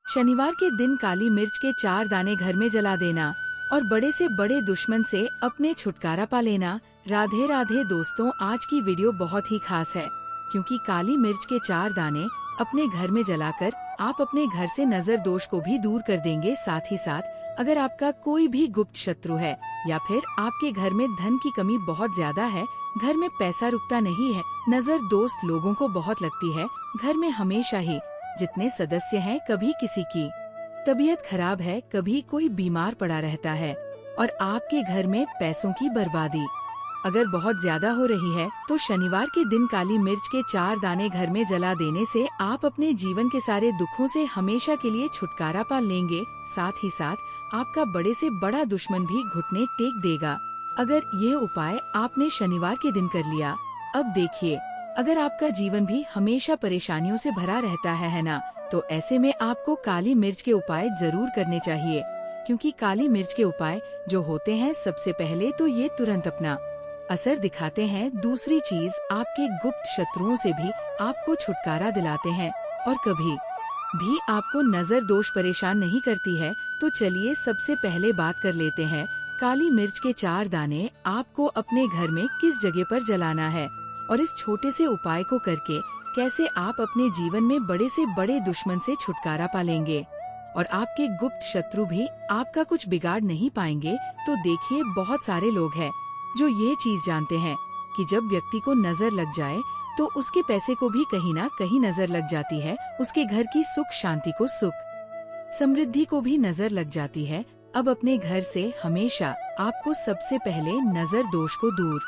शनिवार के दिन काली मिर्च के 4 दाने घर में जला देना और बड़े से बड़े दुश्मन से अपने छुटकारा पा लेना। राधे राधे दोस्तों, आज की वीडियो बहुत ही खास है क्योंकि काली मिर्च के 4 दाने अपने घर में जलाकर आप अपने घर से नजर दोष को भी दूर कर देंगे। साथ ही साथ अगर आपका कोई भी गुप्त शत्रु है या फिर आपके घर में धन की कमी बहुत ज्यादा है, घर में पैसा रुकता नहीं है, नजर दोस्त लोगों को बहुत लगती है, घर में हमेशा ही जितने सदस्य हैं कभी किसी की तबीयत खराब है, कभी कोई बीमार पड़ा रहता है और आपके घर में पैसों की बर्बादी अगर बहुत ज्यादा हो रही है तो शनिवार के दिन काली मिर्च के 4 दाने घर में जला देने से आप अपने जीवन के सारे दुखों से हमेशा के लिए छुटकारा पा लेंगे। साथ ही साथ आपका बड़े से बड़ा दुश्मन भी घुटने टेक देगा अगर ये उपाय आपने शनिवार के दिन कर लिया। अब देखिए, अगर आपका जीवन भी हमेशा परेशानियों से भरा रहता है ना, तो ऐसे में आपको काली मिर्च के उपाय जरूर करने चाहिए क्योंकि काली मिर्च के उपाय जो होते हैं, सबसे पहले तो ये तुरंत अपना असर दिखाते हैं। दूसरी चीज, आपके गुप्त शत्रुओं से भी आपको छुटकारा दिलाते हैं और कभी भी आपको नजर दोष परेशान नहीं करती है। तो चलिए सबसे पहले बात कर लेते हैं काली मिर्च के 4 दाने आपको अपने घर में किस जगह पर जलाना है और इस छोटे से उपाय को करके कैसे आप अपने जीवन में बड़े से बड़े दुश्मन से छुटकारा पा लेंगे और आपके गुप्त शत्रु भी आपका कुछ बिगाड़ नहीं पाएंगे। तो देखिए, बहुत सारे लोग हैं जो ये चीज जानते हैं कि जब व्यक्ति को नजर लग जाए तो उसके पैसे को भी कहीं ना कहीं नजर लग जाती है, उसके घर की सुख शांति को, सुख समृद्धि को भी नजर लग जाती है। अब अपने घर से हमेशा आपको सबसे पहले नजर दोष को दूर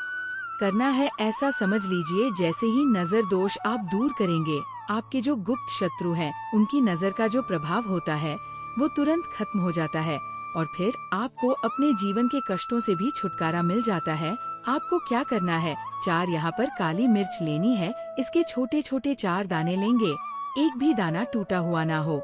करना है। ऐसा समझ लीजिए जैसे ही नजर दोष आप दूर करेंगे, आपके जो गुप्त शत्रु हैं उनकी नजर का जो प्रभाव होता है वो तुरंत खत्म हो जाता है और फिर आपको अपने जीवन के कष्टों से भी छुटकारा मिल जाता है। आपको क्या करना है, 4 यहाँ पर काली मिर्च लेनी है, इसके छोटे छोटे 4 दाने लेंगे, एक भी दाना टूटा हुआ ना हो,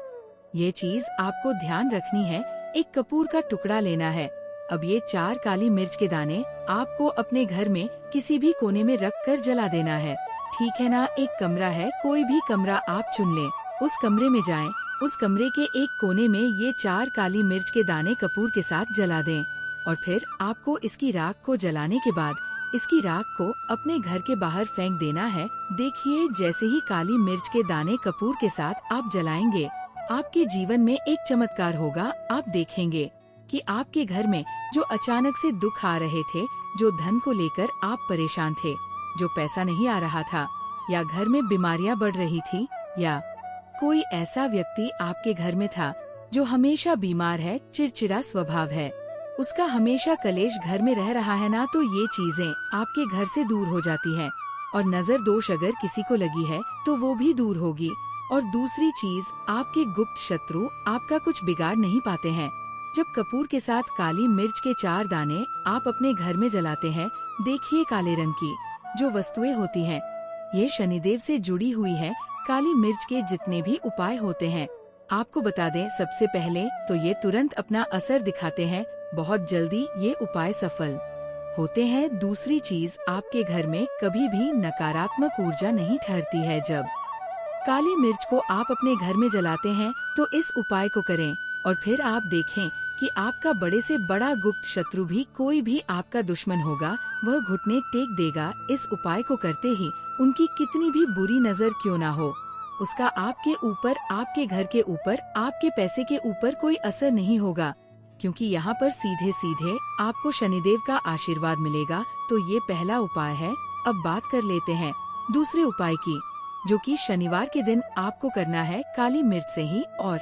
ये चीज आपको ध्यान रखनी है। एक कपूर का टुकड़ा लेना है। अब ये 4 काली मिर्च के दाने आपको अपने घर में किसी भी कोने में रख कर जला देना है, ठीक है ना। एक कमरा है, कोई भी कमरा आप चुन लें, उस कमरे में जाएं, उस कमरे के एक कोने में ये 4 काली मिर्च के दाने कपूर के साथ जला दें और फिर आपको इसकी राख को जलाने के बाद इसकी राख को अपने घर के बाहर फेंक देना है। देखिए, जैसे ही काली मिर्च के दाने कपूर के साथ आप जलाएंगे, आपके जीवन में एक चमत्कार होगा। आप देखेंगे कि आपके घर में जो अचानक से दुख आ रहे थे, जो धन को लेकर आप परेशान थे, जो पैसा नहीं आ रहा था, या घर में बीमारियां बढ़ रही थी, या कोई ऐसा व्यक्ति आपके घर में था जो हमेशा बीमार है, चिड़चिड़ा स्वभाव है, उसका हमेशा कलेश घर में रह रहा है ना, तो ये चीजें आपके घर से दूर हो जाती हैं और नजर दोष अगर किसी को लगी है तो वो भी दूर होगी। और दूसरी चीज, आपके गुप्त शत्रु आपका कुछ बिगाड़ नहीं पाते हैं। जब कपूर के साथ काली मिर्च के 4 दाने आप अपने घर में जलाते हैं, देखिए काले रंग की जो वस्तुएं होती हैं, ये शनिदेव से जुड़ी हुई है। काली मिर्च के जितने भी उपाय होते हैं, आपको बता दें, सबसे पहले तो ये तुरंत अपना असर दिखाते हैं, बहुत जल्दी ये उपाय सफल होते हैं। दूसरी चीज, आपके घर में कभी भी नकारात्मक ऊर्जा नहीं ठहरती है। जब काली मिर्च को आप अपने घर में जलाते हैं तो इस उपाय को करें और फिर आप देखें कि आपका बड़े से बड़ा गुप्त शत्रु भी, कोई भी आपका दुश्मन होगा, वह घुटने टेक देगा। इस उपाय को करते ही उनकी कितनी भी बुरी नजर क्यों ना हो, उसका आपके ऊपर, आपके घर के ऊपर, आपके पैसे के ऊपर कोई असर नहीं होगा क्योंकि यहाँ पर सीधे सीधे आपको शनिदेव का आशीर्वाद मिलेगा। तो ये पहला उपाय है। अब बात कर लेते हैं दूसरे उपाय की, जो कि शनिवार के दिन आपको करना है काली मिर्च से ही। और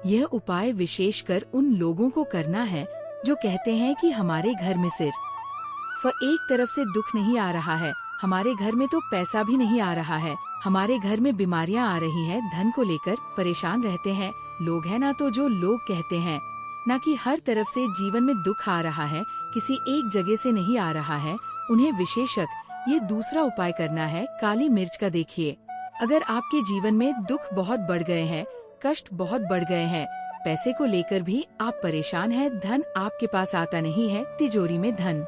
यह उपाय विशेषकर उन लोगों को करना है जो कहते हैं कि हमारे घर में सिर्फ एक तरफ से दुख नहीं आ रहा है, हमारे घर में तो पैसा भी नहीं आ रहा है, हमारे घर में बीमारियां आ रही हैं, धन को लेकर परेशान रहते हैं लोग, है ना। तो जो लोग कहते हैं ना कि हर तरफ से जीवन में दुख आ रहा है, किसी एक जगह से नहीं आ रहा है, उन्हें विशेषक ये दूसरा उपाय करना है काली मिर्च का। देखिए, अगर आपके जीवन में दुख बहुत बढ़ गए हैं, कष्ट बहुत बढ़ गए हैं, पैसे को लेकर भी आप परेशान हैं, धन आपके पास आता नहीं है, तिजोरी में धन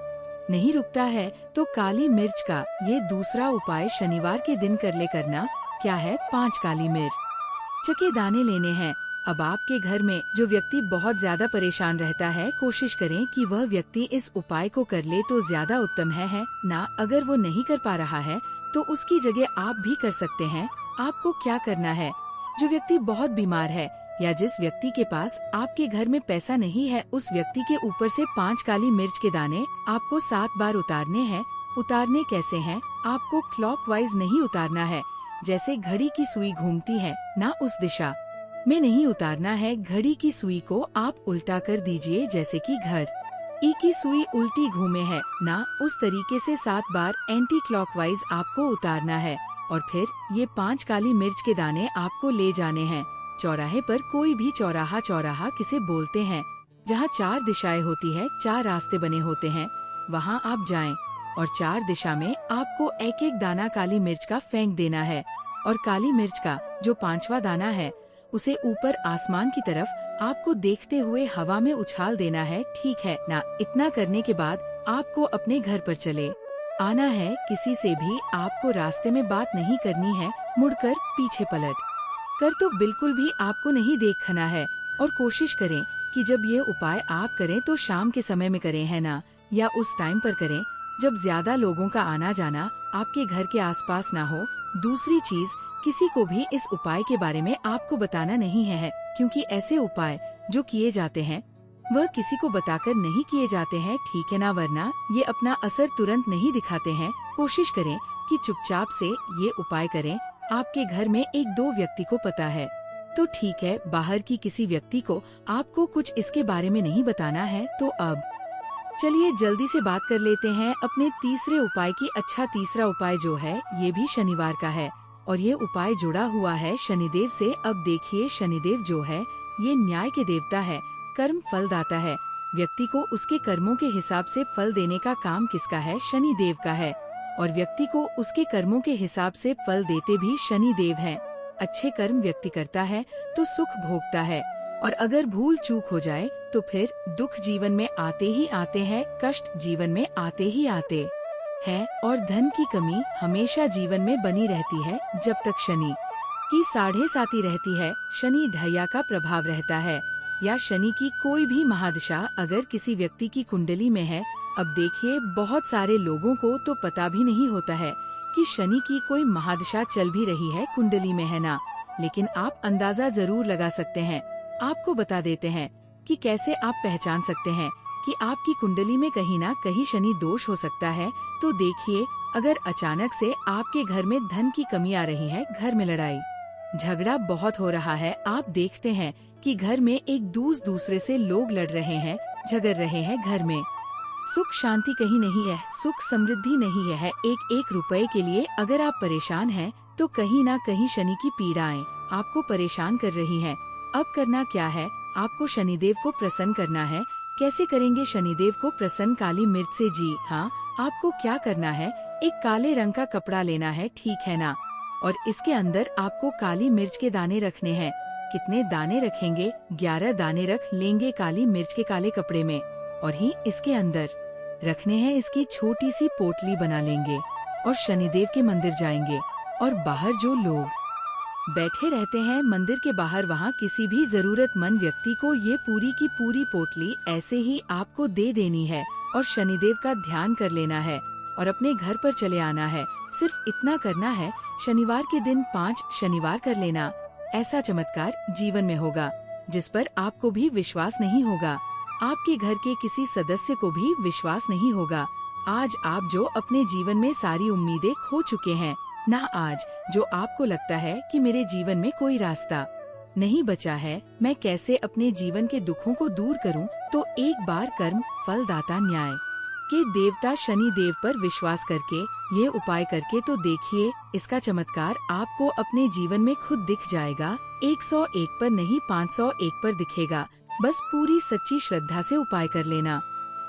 नहीं रुकता है, तो काली मिर्च का ये दूसरा उपाय शनिवार के दिन कर ले करना। क्या है, 5 काली मिर्च के दाने लेने हैं अब आपके घर में जो व्यक्ति बहुत ज्यादा परेशान रहता है, कोशिश करें कि वह व्यक्ति इस उपाय को कर ले तो ज्यादा उत्तम है ना। अगर वो नहीं कर पा रहा है तो उसकी जगह आप भी कर सकते हैं। आपको क्या करना है, जो व्यक्ति बहुत बीमार है या जिस व्यक्ति के पास आपके घर में पैसा नहीं है, उस व्यक्ति के ऊपर से 5 काली मिर्च के दाने आपको 7 बार उतारने हैं। उतारने कैसे हैं? आपको क्लॉकवाइज नहीं उतारना है, जैसे घड़ी की सुई घूमती है ना उस दिशा में नहीं उतारना है। घड़ी की सुई को आप उल्टा कर दीजिए, जैसे कि घड़ ई की सुई उल्टी घूमे है ना, उस तरीके से 7 बार एंटी क्लॉकवाइज आपको उतारना है। और फिर ये 5 काली मिर्च के दाने आपको ले जाने हैं चौराहे पर। कोई भी चौराहा किसे बोलते हैं, जहाँ 4 दिशाएं होती है, 4 रास्ते बने होते हैं, वहाँ आप जाएं और 4 दिशा में आपको एक एक दाना काली मिर्च का फेंक देना है। और काली मिर्च का जो 5वां दाना है उसे ऊपर आसमान की तरफ आपको देखते हुए हवा में उछाल देना है, ठीक है ना। इतना करने के बाद आपको अपने घर पर चले आना है। किसी से भी आपको रास्ते में बात नहीं करनी है, मुड़कर पीछे पलट कर तो बिल्कुल भी आपको नहीं देखना है। और कोशिश करें कि जब ये उपाय आप करें तो शाम के समय में करें, है ना, या उस टाइम पर करें जब ज्यादा लोगों का आना जाना आपके घर के आसपास ना हो। दूसरी चीज, किसी को भी इस उपाय के बारे में आपको बताना नहीं है, क्योंकि ऐसे उपाय जो किए जाते हैं वह किसी को बताकर नहीं किए जाते हैं, ठीक है ना, वरना ये अपना असर तुरंत नहीं दिखाते हैं। कोशिश करें कि चुपचाप से ये उपाय करें। आपके घर में 1-2 व्यक्ति को पता है तो ठीक है, बाहर की किसी व्यक्ति को आपको कुछ इसके बारे में नहीं बताना है। तो अब चलिए जल्दी से बात कर लेते हैं अपने तीसरे उपाय की। अच्छा, तीसरा उपाय जो है ये भी शनिवार का है और ये उपाय जुड़ा हुआ है शनिदेव से। अब देखिए, शनिदेव जो है ये न्याय के देवता है, कर्म फल दाता है। व्यक्ति को उसके कर्मों के हिसाब से फल देने का काम किसका है? शनिदेव का है। और व्यक्ति को उसके कर्मों के हिसाब से फल देते भी शनिदेव हैं। अच्छे कर्म व्यक्ति करता है तो सुख भोगता है, और अगर भूल चूक हो जाए तो फिर दुख जीवन में आते ही आते हैं, कष्ट जीवन में आते ही आते हैं, और धन की कमी हमेशा जीवन में बनी रहती है जब तक शनि की 7.5 रहती है। शनि ढैया का प्रभाव रहता है, या शनि की कोई भी महादशा अगर किसी व्यक्ति की कुंडली में है। अब देखिए, बहुत सारे लोगों को तो पता भी नहीं होता है कि शनि की कोई महादशा चल भी रही है कुंडली में, है ना, लेकिन आप अंदाजा जरूर लगा सकते हैं। आपको बता देते हैं कि कैसे आप पहचान सकते हैं कि आपकी कुंडली में कहीं ना कहीं शनि दोष हो सकता है। तो देखिए, अगर अचानक से आपके घर में धन की कमी आ रही है, घर में लड़ाई झगड़ा बहुत हो रहा है, आप देखते हैं कि घर में एक दूसरे से लोग लड़ रहे हैं, झगड़ रहे हैं, घर में सुख शांति कहीं नहीं है, सुख समृद्धि नहीं है। एक रुपए के लिए अगर आप परेशान हैं तो कहीं ना कहीं शनि की पीड़ाएं आपको परेशान कर रही हैं। अब करना क्या है? आपको शनिदेव को प्रसन्न करना है। कैसे करेंगे शनिदेव को प्रसन्न? काली मिर्च से। जी हाँ, आपको क्या करना है, एक काले रंग का कपड़ा लेना है, ठीक है ना, और इसके अंदर आपको काली मिर्च के दाने रखने हैं। कितने दाने रखेंगे? 11 दाने रख लेंगे काली मिर्च के काले कपड़े में, और ही इसके अंदर रखने हैं। इसकी छोटी सी पोटली बना लेंगे और शनिदेव के मंदिर जाएंगे, और बाहर जो लोग बैठे रहते हैं मंदिर के बाहर, वहाँ किसी भी जरूरतमंद व्यक्ति को ये पूरी की पूरी पोटली ऐसे ही आपको दे देनी है, और शनिदेव का ध्यान कर लेना है और अपने घर पर चले आना है। सिर्फ इतना करना है, शनिवार के दिन 5 शनिवार कर लेना। ऐसा चमत्कार जीवन में होगा जिस पर आपको भी विश्वास नहीं होगा, आपके घर के किसी सदस्य को भी विश्वास नहीं होगा। आज आप जो अपने जीवन में सारी उम्मीदें खो चुके हैं ना, आज जो आपको लगता है कि मेरे जीवन में कोई रास्ता नहीं बचा है, मैं कैसे अपने जीवन के दुखों को दूर करूं, तो एक बार कर्म फलदाता न्याय के देवता शनि देव पर विश्वास करके ये उपाय करके तो देखिए, इसका चमत्कार आपको अपने जीवन में खुद दिख जाएगा। 101 पर नहीं, 501 पर दिखेगा। बस पूरी सच्ची श्रद्धा से उपाय कर लेना।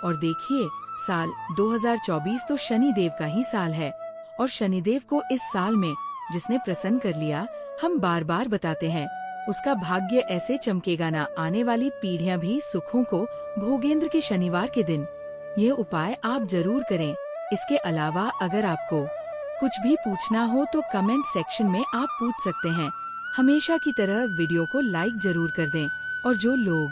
और देखिए, साल 2024 तो शनि देव का ही साल है, और शनिदेव को इस साल में जिसने प्रसन्न कर लिया, हम बार बार बताते हैं, उसका भाग्य ऐसे चमकेगा ना, आने वाली पीढ़ियां भी सुखों को भोगेंद्र के शनिवार के दिन ये उपाय आप जरूर करें। इसके अलावा अगर आपको कुछ भी पूछना हो तो कमेंट सेक्शन में आप पूछ सकते हैं। हमेशा की तरह वीडियो को लाइक जरूर कर दें और जो लोग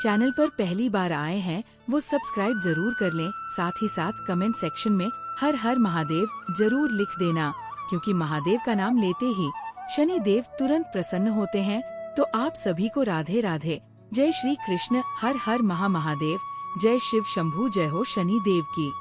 चैनल पर पहली बार आए हैं वो सब्सक्राइब जरूर कर लें। साथ ही साथ कमेंट सेक्शन में हर हर महादेव जरूर लिख देना, क्योंकि महादेव का नाम लेते ही शनि देव तुरंत प्रसन्न होते हैं। तो आप सभी को राधे राधे। जय श्री कृष्ण। हर हर महादेव। जय शिव शंभू। जय हो शनि देव की।